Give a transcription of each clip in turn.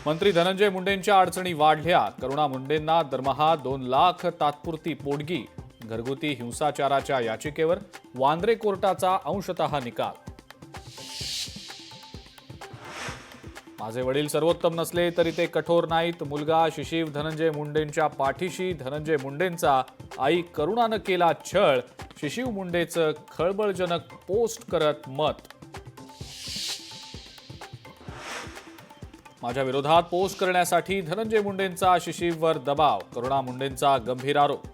मंत्री धनंजय मुंडेंच्या अडचणी वाढल्या। करुणा मुंडेंना दरमहा 2 लाख तात्पुरती पोटगी। घरगुती हिंसाचाराच्या याचिकेवर वांद्रे कोर्टाचा अंशतः निकाल। माझे वडील सर्वोत्तम नसले तरी ते कठोर नाहीत। मुलगा शिशिव धनंजय मुंडेंच्या पाठीशी। धनंजय मुंडेंचा आई करुणानं केला छळ। शिशिव मुंडेचं खळबळजनक पोस्ट करत मत। माझ्या विरोधात पोस्ट करण्यासाठी धनंजय मुंडेंचा शिशिववर दबाव। करुणा मुंडेंचा गंभीर आरोप।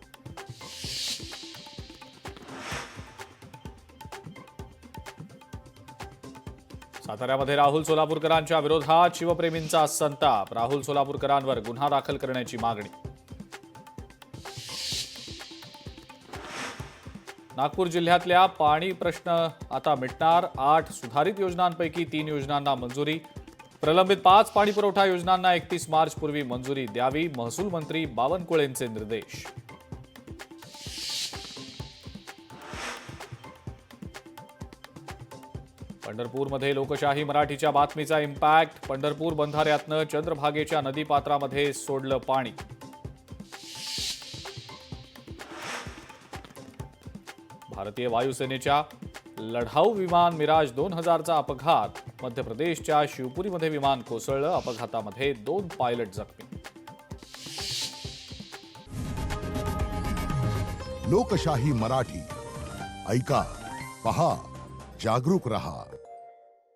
साताऱ्यामध्ये राहुल सोलापूरकरांच्या विरोधात शिवप्रेमींचा संताप। राहुल सोलापूरकरांवर गुन्हा दाखल करण्याची मागणी। नागपूर जिल्ह्यातल्या पाणी प्रश्न आता मिटणार। 8 सुधारित योजनांपैकी 3 योजनांना मंजुरी। प्रलंबित 5 पाणीपुरवठा योजनांना 31 मार्चपूर्वी मंजुरी द्यावी। महसूल मंत्री बावनकुळेंचे निर्देश। पंढरपूरमध्ये लोकशाही मराठीच्या बातमीचा इम्पॅक्ट। पंढरपूर बंधाऱ्यातनं चंद्रभागेच्या नदीपात्रामध्ये सोडलं पाणी। भारतीय वायुसेनेच्या लढाऊ विमान मिराज 2000चा अपघात। मध्य प्रदेशच्या शिवपुरीमध्ये विमान कोसळलं। अपघातामध्ये 2 पायलट जखमी। लोकशाही मराठी ऐका, पहा, जागरूक रहा।